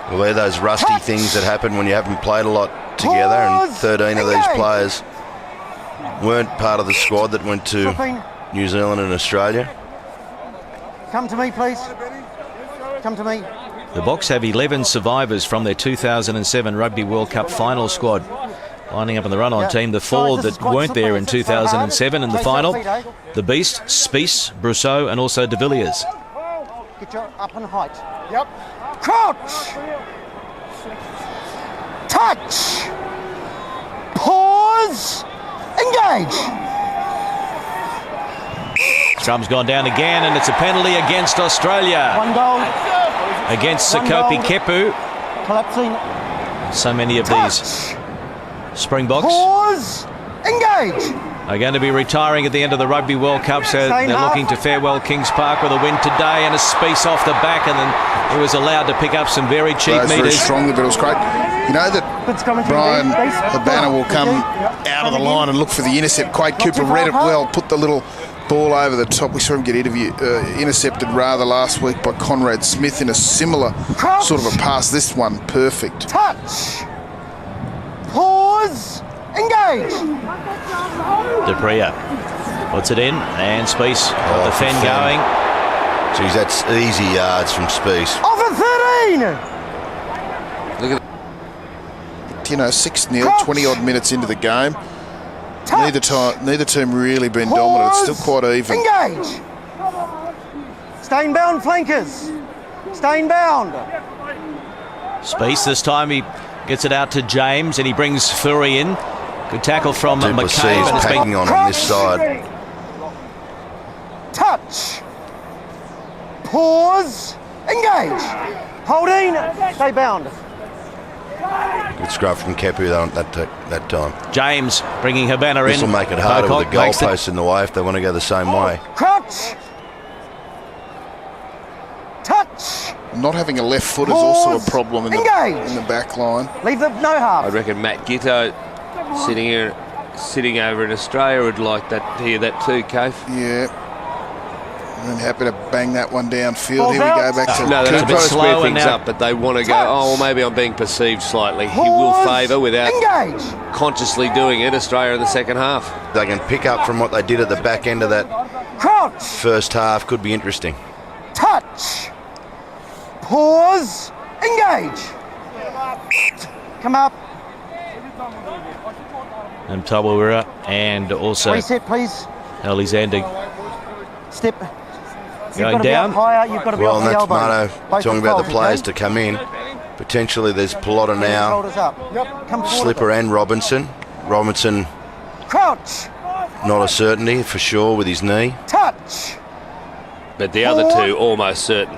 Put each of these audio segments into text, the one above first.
Well, they're those rusty things that happen when you haven't played a lot together, and 13 of these players weren't part of the squad that went to New Zealand and Australia. Come to me, please. Come to me. The Boks have 11 survivors from their 2007 Rugby World Cup final squad. Lining up in the run-on team, the four that weren't there in 2007 in the final, the Beast, Spies, Brousseau and also de Villiers. Get your up and height. Yep. Crouch. Touch. Pause. Engage. Scrum's gone down again, and it's a penalty against Australia. 1 goal. Against Sekope Kepu. Collapsing. So many of these Springboks Pause. Engage. are going to be retiring at the end of the Rugby World Cup, so they're looking to farewell Kings Park with a win today, and a Spies off the back, and then he was allowed to pick up some very cheap meters. Very strongly, but it was great. You know that Brian Habana will come out of the line and look for the intercept. Quade Cooper read it well, put the little ball over the top. We saw him get intercepted rather last week by Conrad Smith in a similar sort of a pass. This one, perfect. Touch. Pause. Engage. Dupria puts it in, and Spies got the Fen going. Geez, that's easy yards from Spies. Over 13. Look at it. You know, 6-0, 20 odd minutes into the game. Neither team really been dominant. It's still quite even. Engage. Staying bound flankers. Staying bound. Spies this time, he gets it out to James, and he brings Fury in. Good tackle from McCabe. And packing on this side. Touch. Pause. Engage. Holding. Stay bound. Good scrub from Kepu though that time. James bringing Habana in. This will make it harder with the goalposts in the way if they want to go the same way. Crouch. Touch. Not having a left foot is also a problem in the back line. Leave the no half. I reckon Matt Gitto sitting over in Australia would like that, hear that too, Cave. Yeah. And happy to bang that one downfield. Here we go back to no, that's a bit slow things now. up, but they want to go, oh, well, maybe I'm being perceived slightly. He will favour without consciously doing it, Australia in the second half. They can pick up from what they did at the back end of that first half. Could be interesting. Touch. Pause. Engage. Come up. And Tawawira, and also reset, please. Alexander step. Going down. You've got to be well, off the elbow. Mano talking about the players to come in. Potentially there's Palotta now, Slipper and Robinson. Robinson, crouch. Not a certainty for sure with his knee. Touch. But the other two almost certain.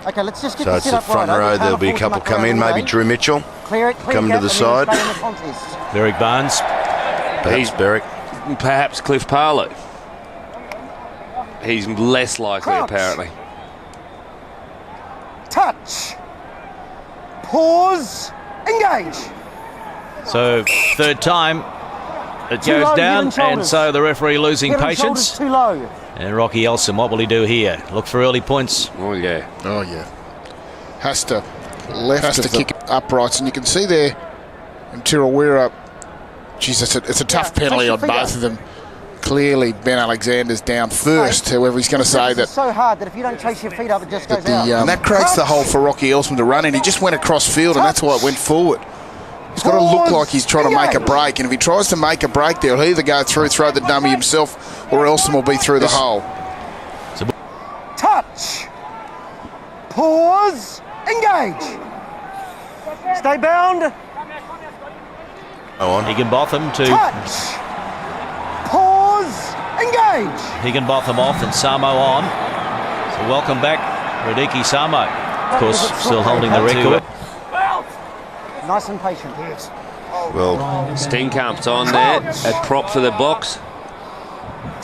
Okay, let's just get so it's the front row. There'll be a couple come in. Maybe Drew Mitchell coming to the side. Berwick Barnes. Perhaps Berwick. Perhaps Cliff Parlow. He's less likely, apparently. Touch. Pause. Engage. So third time it goes down, and so the referee losing patience. Too low. And Rocky Elson, what will he do here? Look for early points. Oh yeah. Oh yeah. Has to kick uprights, and you can see there in Tirawira. Geez, it's a tough penalty on both of them. Clearly, Ben Alexander's down first. However, he's going to say that. It's so hard that if you don't chase your feet up, it just goes out. And that creates the hole for Rocky Elson to run in. He just went across field, and that's why it went forward. He's got to look like he's trying to make a break, and if he tries to make a break there, he'll either go through, throw the dummy himself, or Elson will be through the hole. Touch. Pause. Engage. Stay bound. Higginbotham to touch. Pause. Engage. Higginbotham off and Samo on. So welcome back, Radiki Samo. Of course, still holding the record. Nice and patient. Well, Steenkamp's on there at prop for the box.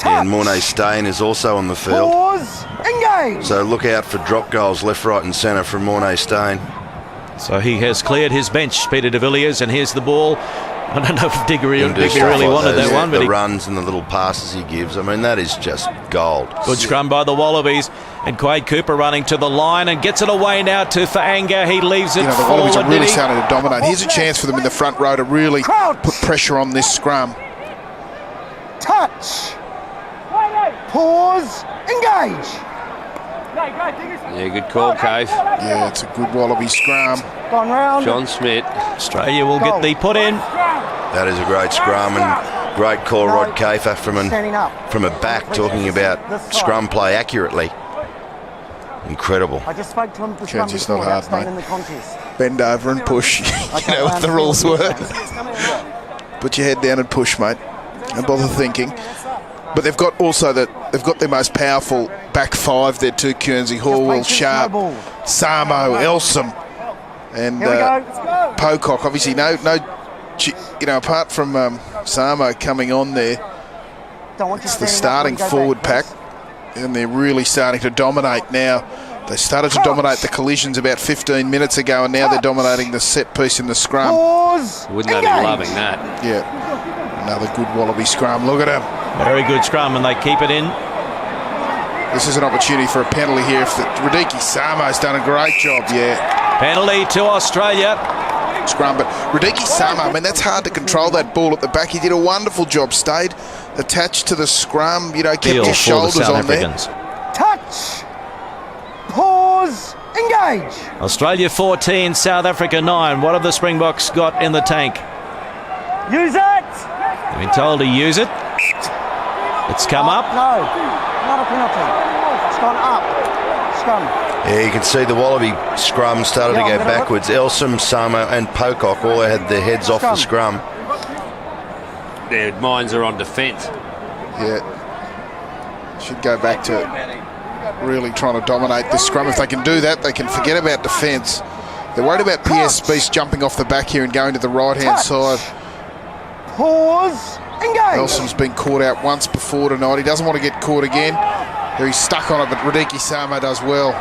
And Mornay Stain is also on the field. Pause. Engage. So look out for drop goals left, right and centre from Mornay Stain. So he has cleared his bench, Peter de Villiers, and here's the ball. I don't know if Digby Can do really stuff like wanted those, that one, but the he, runs and the little passes he gives. I mean, that is just gold. good scrum by the Wallabies. And Quade Cooper running to the line and gets it away now to Faanga. He leaves it The forward. Wallabies are really did he? starting to dominate. Here's a chance for them in the front row to really put pressure on this scrum. Touch. Pause. Engage. Yeah, good call, Cave. Yeah, it's a good Wallaby scrum. Gone round. John Smith. Australia will get the put in. That is a great scrum and great call, Rod Kafer, from a back, talking about scrum play accurately. Incredible. I just spoke to him. The Chance is not hard, staying mate. in the contest. Bend over and push. You know what the rules were. Put your head down and push, mate. Don't bother thinking. But they've got their most powerful back five there too. Kearnsey, Horwell, Sharp, Samo, Elsom, and Pocock. Obviously, apart from Samo coming on there, it's the starting forward pack, and they're really starting to dominate now. They started to dominate the collisions about 15 minutes ago, and now they're dominating the set piece in the scrum. Wouldn't they be loving that? Yeah, another good Wallaby scrum. Look at him. Very good scrum, and they keep it in. This is an opportunity for a penalty here. Radiki Samo's done a great job, yeah. Penalty to Australia. Scrum, but Radiki Samo, I mean, that's hard to control that ball at the back. He did a wonderful job, stayed attached to the scrum, kept his shoulders on there. Touch. Pause. Engage. Australia 14, South Africa 9. What have the Springboks got in the tank? Use it. They've been told to use it. It's come up. No, not a penalty. It's gone up. Scrum. Yeah, you can see the Wallaby scrum started to go backwards. Elsom, Samo and Pocock all had their heads off the scrum. Their minds are on defence. Yeah. Should go back to really trying to dominate the scrum. If they can do that, they can forget about defence. They're worried about PS Beast jumping off the back here and going to the right-hand side. Pause. Engage. Elsom's been caught out once before tonight. He doesn't want to get caught again. He's stuck on it, but Radiki Samo does well.